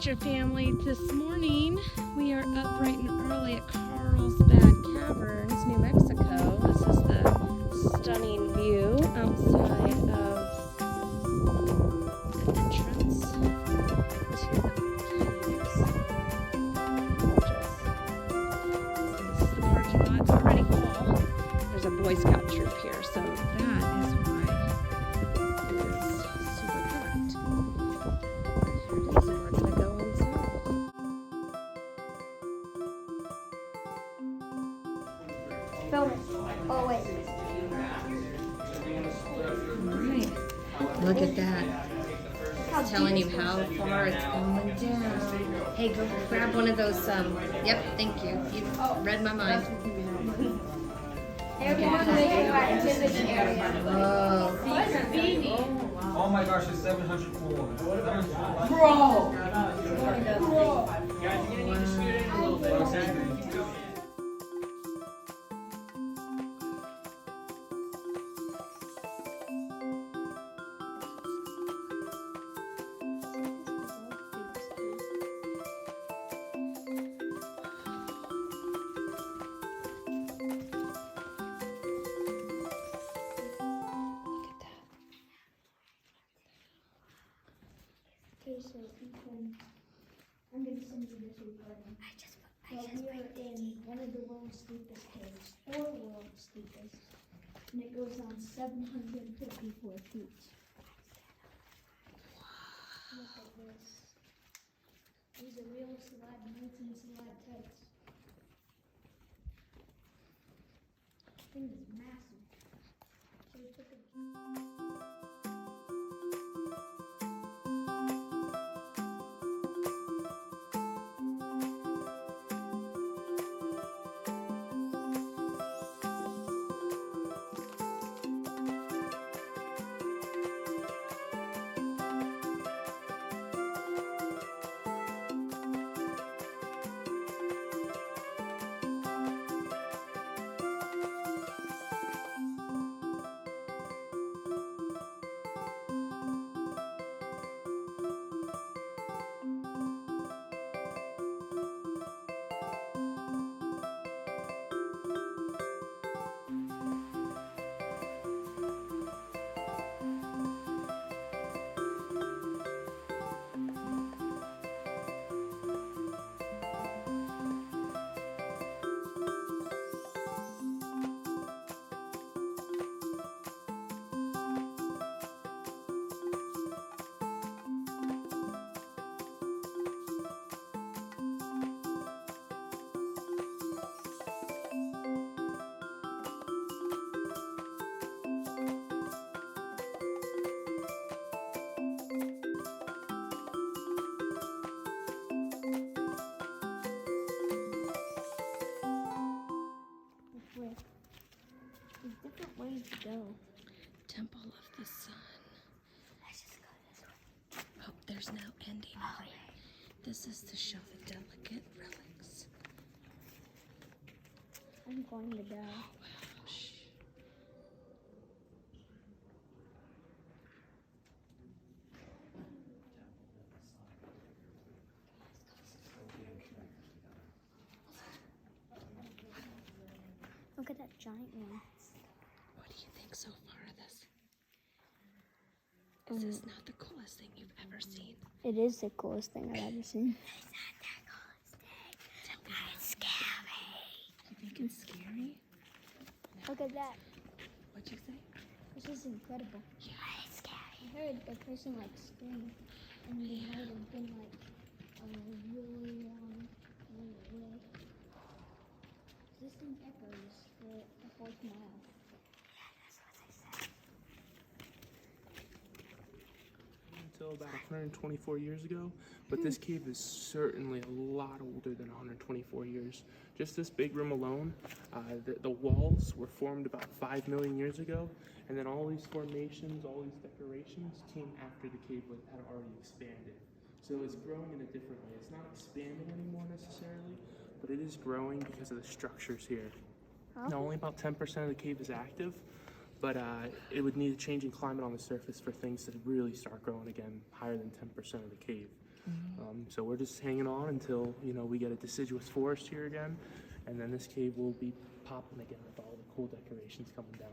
Adventure family. This morning we are up bright and early at Carlsbad Caverns, New Mexico. This is the stunning view outside of the entrance to the caves. This is the parking lot. It's already full. There's a Boy Scout troop here, so that is why it is super packed. Here it is, and we're gonna go inside. Film it. Oh, wait. Alright, look at that. It's telling you how far it's going down. Hey, go grab one of those, yep, thank you. You read my mind. They're going to make it right into this area. Oh. Oh my gosh, it's 700 floors. Bro! Okay, so I'm gonna send you this recording. I just in one of the world's steepest caves, or world's steepest, and it goes on 754 feet. Look at this. These are real molten stalactites. This thing is massive. So we took a There's different ways to go. Temple of the Sun. Let's just go this way. Oh, there's no ending right. This is to show the delicate relics. I'm going to die. Oh, wow. Shh. Look at that giant one. What do you think so far of this? Is this not the coolest thing you've ever seen? It is the coolest thing I've ever seen. It's not the coolest thing. It's scary. You think it's scary? Look at that. What'd you say? This is incredible. Yeah, it's scary. I heard a person like scream, and they might have been like a really long way away. This thing echoes for a fourth mile. Yeah, that's what they said. Until about 124 years ago, but this cave is certainly a lot older than 124 years. Just this big room alone, the walls were formed about 5 million years ago, and then all these formations, all these decorations came after the cave had already expanded. So it's growing in a different way. It's not expanding anymore necessarily, but it is growing because of the structures here. Now, only about 10% of the cave is active, but it would need a change in climate on the surface for things to really start growing again higher than 10% of the cave. So we're just hanging on until, you know, we get a deciduous forest here again, and then this cave will be popping again with all the cool decorations coming down.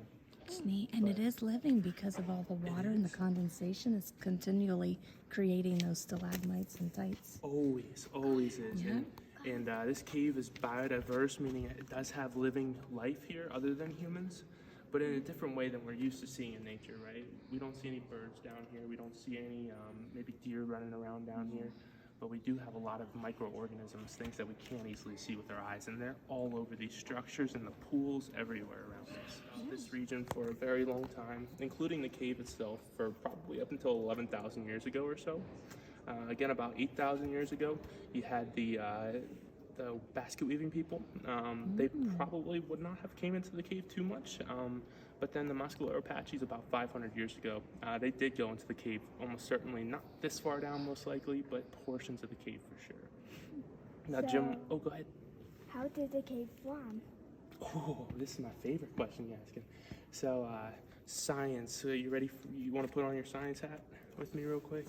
It's neat, and it is living because of all the water and the condensation is continually creating those stalagmites and tights. Always is. Yeah. And this cave is biodiverse, meaning it does have living life here other than humans, but in a different way than we're used to seeing in nature, right? We don't see any birds down here. We don't see any maybe deer running around down here, but we do have a lot of microorganisms, things that we can't easily see with our eyes, and they're all over these structures and the pools everywhere around this region for a very long time, including the cave itself for probably up until 11,000 years ago or so. Again, about 8,000 years ago, you had the basket weaving people. They probably would not have came into the cave too much, but then the muscular Apaches about 500 years ago, they did go into the cave, almost certainly not this far down most likely, but portions of the cave for sure. Now Jim, go ahead. How did the cave form? Oh, this is my favorite question you're asking. So science, so you ready? You want to put on your science hat with me real quick?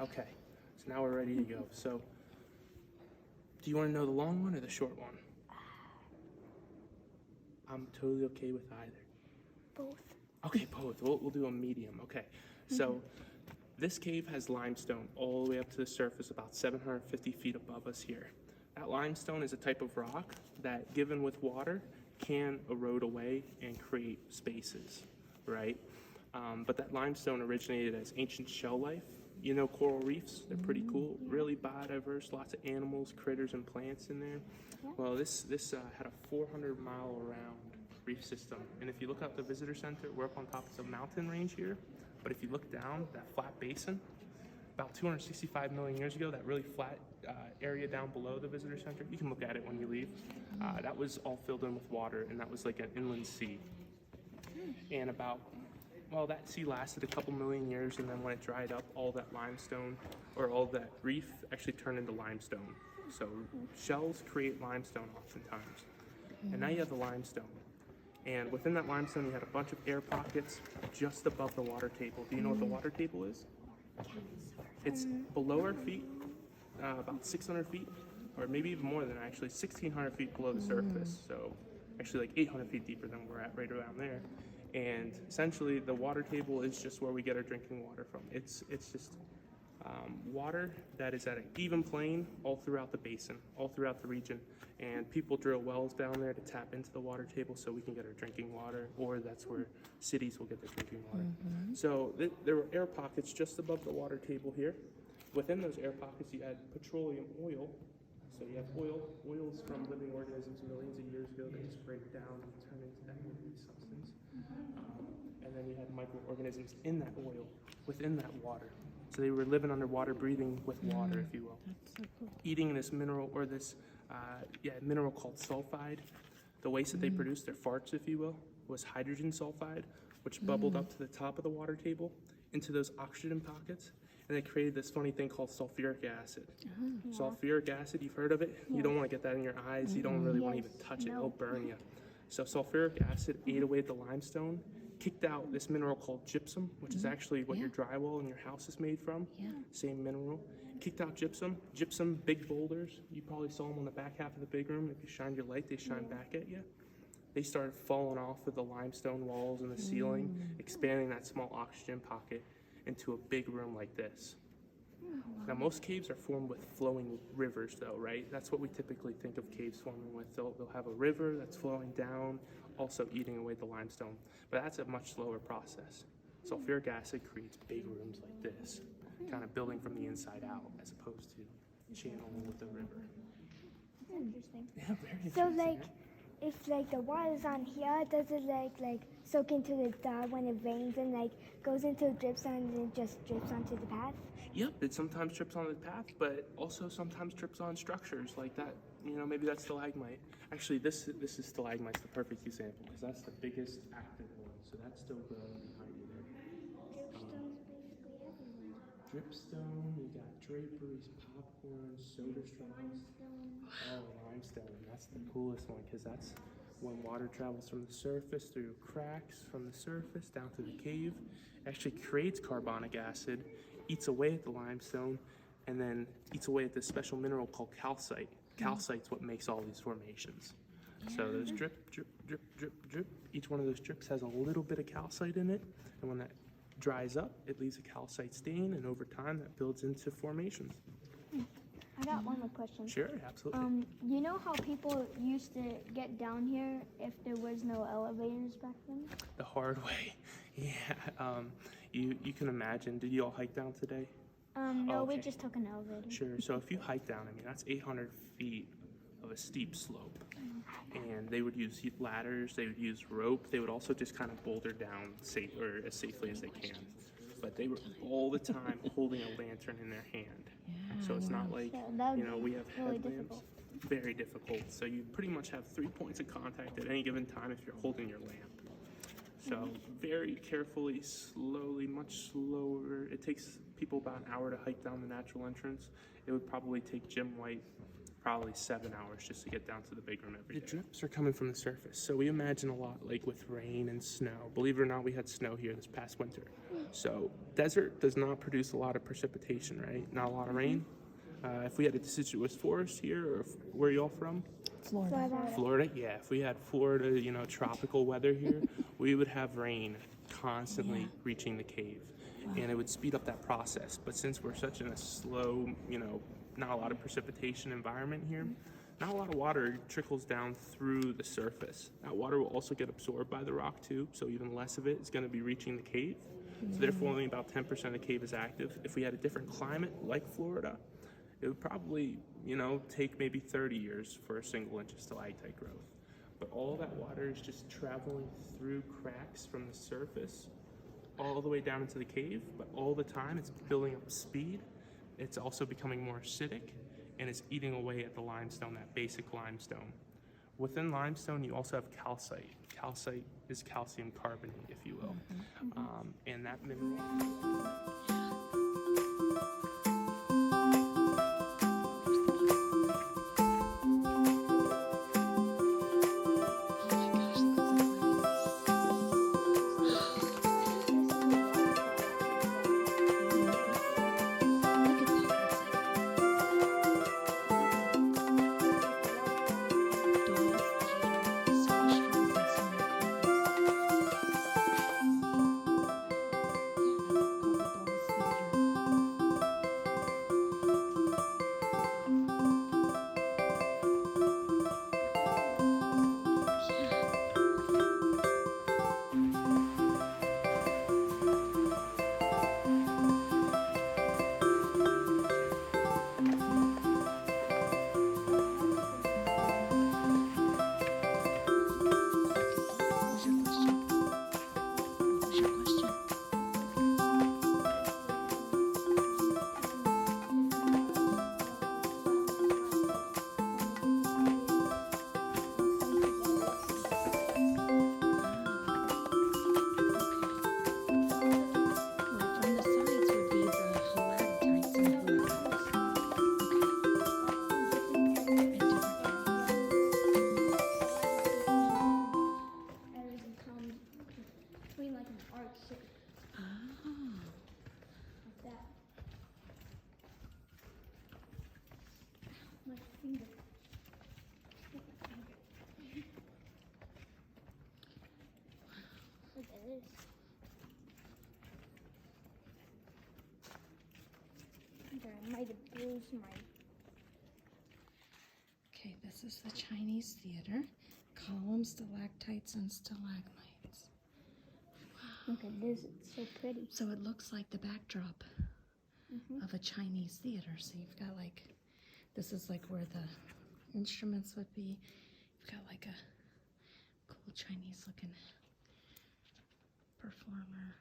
Okay, so now we're ready to go. So do you want to know the long one or the short one? I'm totally okay with either. Both. Okay, both. We'll do a medium. Okay, so this cave has limestone all the way up to the surface, about 750 feet above us here. That limestone is a type of rock that, given with water, can erode away and create spaces, right? But that limestone originated as ancient shell life. You know, coral reefs, they're pretty cool, really biodiverse, lots of animals, critters, and plants in there. Well, this had a 400-mile around reef system. And if you look out the visitor center, we're up on top of the mountain range here. But if you look down, that flat basin, about 265 million years ago, that really flat area down below the visitor center, you can look at it when you leave. That was all filled in with water, and that was like an inland sea. And that sea lasted a couple million years, and then when it dried up, all that limestone, or all that reef, actually turned into limestone. So shells create limestone oftentimes. And now you have the limestone. And within that limestone, you had a bunch of air pockets just above the water table. Do you know what the water table is? It's below our feet, about 600 feet, or maybe even more than actually, 1,600 feet below the surface. So actually like 800 feet deeper than we're at right around there. And essentially, the water table is just where we get our drinking water from. It's just water that is at an even plane all throughout the basin, all throughout the region. And people drill wells down there to tap into the water table so we can get our drinking water, or that's where cities will get their drinking water. So there were air pockets just above the water table here. Within those air pockets, you had petroleum oil. So you have oils from living organisms millions of years ago that just break down and turn into that substance. And then you had microorganisms in that oil, within that water. So they were living underwater, breathing with water, if you will. That's so cool. Eating this mineral, or this mineral called sulfide. The waste that they produced, their farts, if you will, was hydrogen sulfide, which bubbled up to the top of the water table into those oxygen pockets. And they created this funny thing called sulfuric acid. Sulfuric acid, you've heard of it? You don't want to get that in your eyes. You don't really want to even touch it. It'll burn you. So sulfuric acid ate away at the limestone, kicked out this mineral called gypsum, which is actually what your drywall in your house is made from. Same mineral. Kicked out gypsum. Gypsum, big boulders. You probably saw them on the back half of the big room. If you shined your light, they shine back at you. They started falling off of the limestone walls and the ceiling, expanding that small oxygen pocket into a big room like this. Now, most caves are formed with flowing rivers, though, right? That's what we typically think of caves forming with. They'll have a river that's flowing down, also eating away the limestone. But that's a much slower process. Sulfuric acid creates big rooms like this, kind of building from the inside out, as opposed to channeling with the river. That's interesting. Yeah, very So interesting. if the water's on here, does it like soak into the dirt when it rains and goes into the drip zone and it just drips onto the path? Yep, it sometimes trips on the path, but also sometimes trips on structures like that. You know, maybe that's stalagmite. Actually, this is stalagmite's the perfect example because that's the biggest active one. So that's still growing behind you there. Dripstone's basically everywhere. Dripstone, you got draperies, popcorn, soda straws. Limestone. Oh, limestone. That's the coolest one because that's when water travels from the surface through cracks from the surface down to the cave. It actually creates carbonic acid, eats away at the limestone, and then eats away at this special mineral called calcite. Calcite's what makes all these formations. So there's drip, drip, drip, drip, drip. Each one of those drips has a little bit of calcite in it, and when that dries up, it leaves a calcite stain, and over time that builds into formations. I got one more question. Sure, absolutely. You know how people used to get down here if there was no elevators back then? The hard way. Yeah. You can imagine. Did you all hike down today? No, we Okay. just took an elevator. Sure. So if you hike down, I mean, that's 800 feet of a steep slope. And they would use ladders, they would use rope, they would also just kind of boulder down as safely as they can. But they were all the time holding a lantern in their hand. So it's not like, So that would we be have really headlamps. difficult. Very difficult. So you pretty much have 3 points of contact at any given time if you're holding your lamp. So very carefully, slowly, much slower. It takes people about an hour to hike down the natural entrance. It would probably take Jim White probably 7 hours just to get down to the big room every day. The drips are coming from the surface. So we imagine a lot like with rain and snow. Believe it or not, we had snow here this past winter. So desert does not produce a lot of precipitation, right? Not a lot of rain. If we had a deciduous forest here, or where are y'all from? Florida, yeah. If we had Florida, tropical weather here, we would have rain constantly reaching the cave, and it would speed up that process. But since we're such in a slow, not a lot of precipitation environment here, not a lot of water trickles down through the surface. That water will also get absorbed by the rock too, so even less of it is going to be reaching the cave. So therefore, only about 10% of the cave is active. If we had a different climate like Florida, it would probably, take maybe 30 years for a single inch of stalactite growth. But all that water is just traveling through cracks from the surface all the way down into the cave, but all the time it's building up speed. It's also becoming more acidic, and it's eating away at the limestone, that basic limestone. Within limestone, you also have calcite. Calcite is calcium carbonate, if you will. And that mineral... I might have bruised my... Okay, this is the Chinese theater. Columns, stalactites, and stalagmites. Look at this, it's so pretty. So it looks like the backdrop of a Chinese theater. So you've got this is where the instruments would be. You've got a cool Chinese looking performer.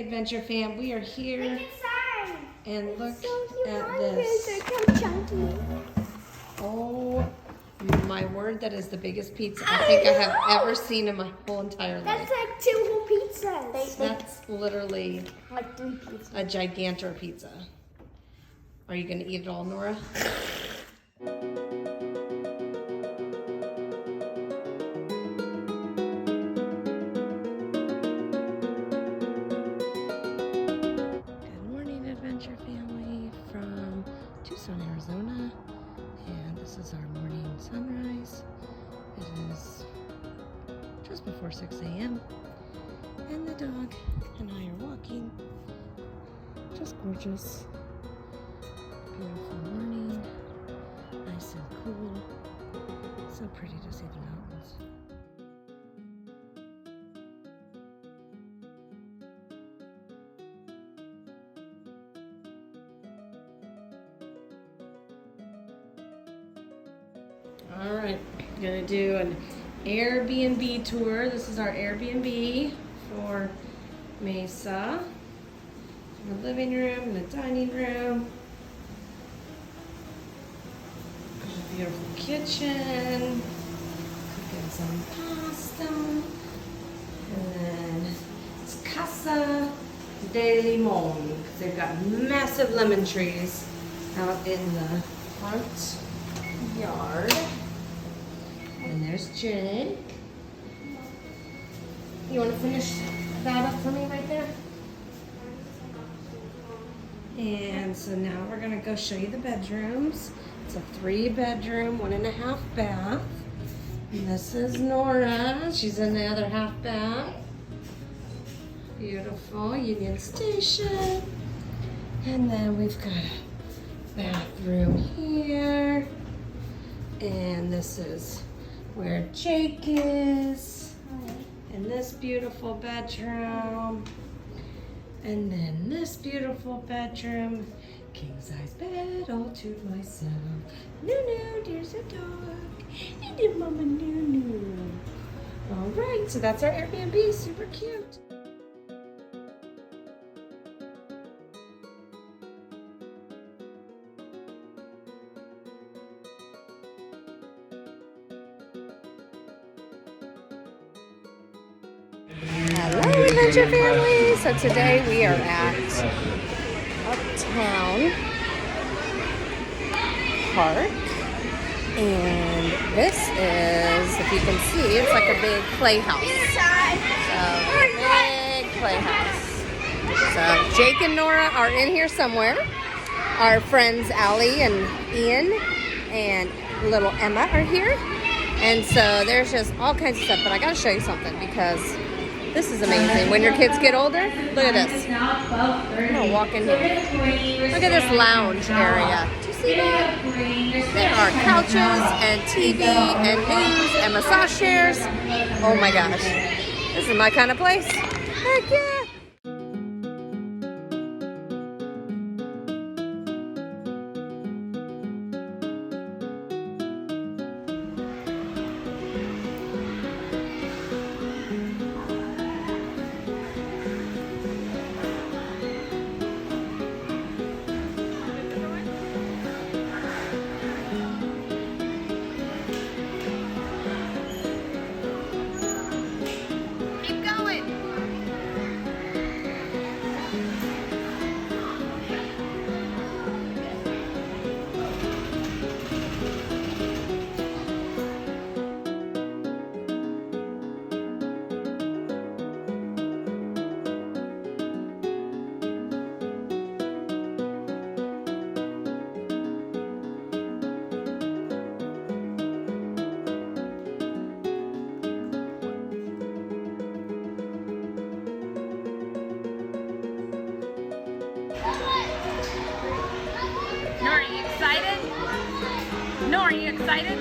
Adventure fam. We are here inside. and look So at this. They're so chunky. Oh my word, that is the biggest pizza I think I have ever seen in my whole entire life. That's like 2 whole pizzas. That's literally Like 3 pizzas. a gigantor pizza. Are you gonna eat it all, Nora? Good morning, Adventure family from Tucson, Arizona. And this is our morning sunrise. It is just before 6 a.m. And the dog and I are walking. Just gorgeous. Beautiful morning. Nice and cool. So pretty to see the mountains. All right, I'm gonna do an Airbnb tour. This is our Airbnb for Mesa. The living room and the dining room. A beautiful kitchen. Cooking some pasta. And then it's Casa de Limon, because they've got massive lemon trees out in the front yard. And there's Jen. You want to finish that up for me right there? And so now we're gonna go show you the bedrooms. It's a 3-bedroom, 1.5 bath. And this is Nora. She's in the other half bath. Beautiful Union Station. And then we've got a bathroom here. And this is where Jake is. And this beautiful bedroom. And then this beautiful bedroom. King size bed all to myself. No, there's a dog. And a mama no. All right, so that's our Airbnb. Super cute. Hello, Adventure family! So today we are at Uptown Park, and this is, if you can see, it's like a big playhouse. So, big playhouse. So Jake and Nora are in here somewhere. Our friends Allie and Ian and little Emma are here. And so there's just all kinds of stuff, but I gotta show you something because this is amazing. When your kids get older, look at this. I'm gonna walk in here. Look at this lounge area. Do you see that? There are couches and TV and news and massage chairs. Oh my gosh. This is my kind of place. Heck yeah. Nora, are you excited? Nora, are you excited?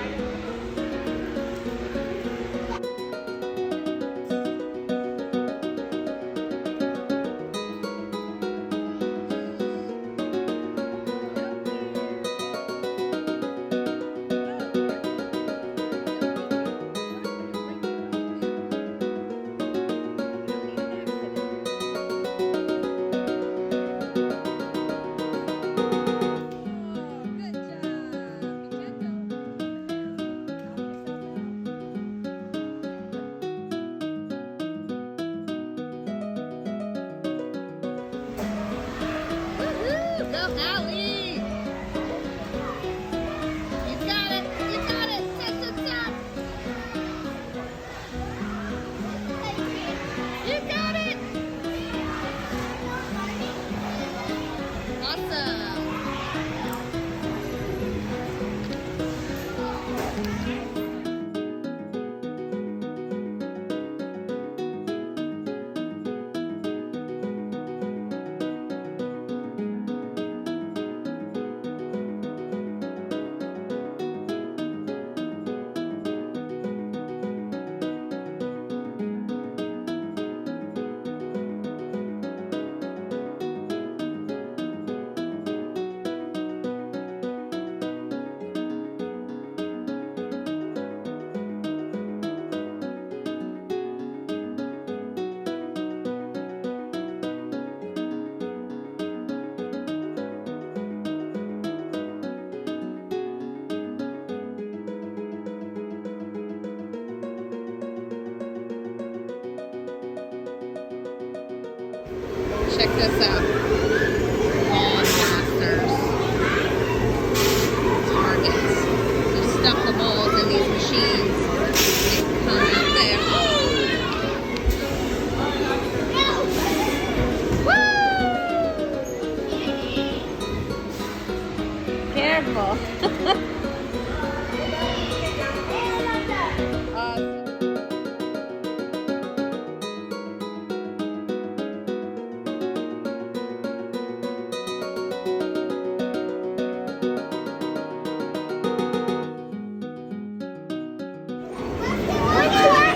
check this out. Ball casters. Targets. So stuff the balls in these machines. They come out there. Woo! Careful.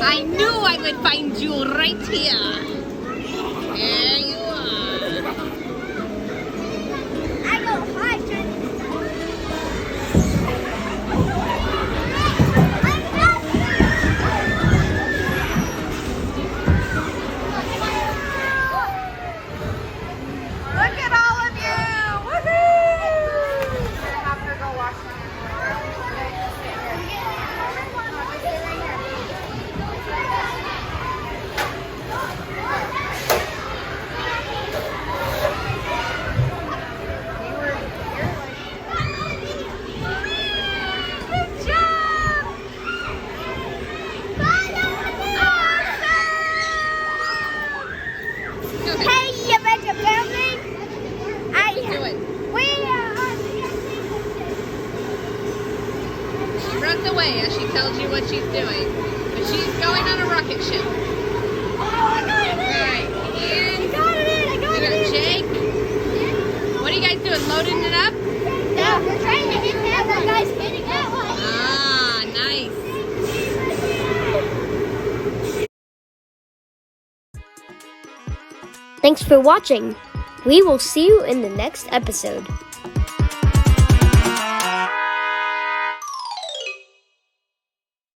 I knew I would find you right here. There you are. I go high, Look at all of you. Woohoo! I have to go wash Hey, you better family. Do it. We are on She runs away as she tells you what she's doing. But she's going on a rocket ship. Alright, and I got we got Jake. What are you guys doing? Loading it up? No, we're trying to get that one. Guys, getting that one. Ah, nice. Thanks for watching. We will see you in the next episode.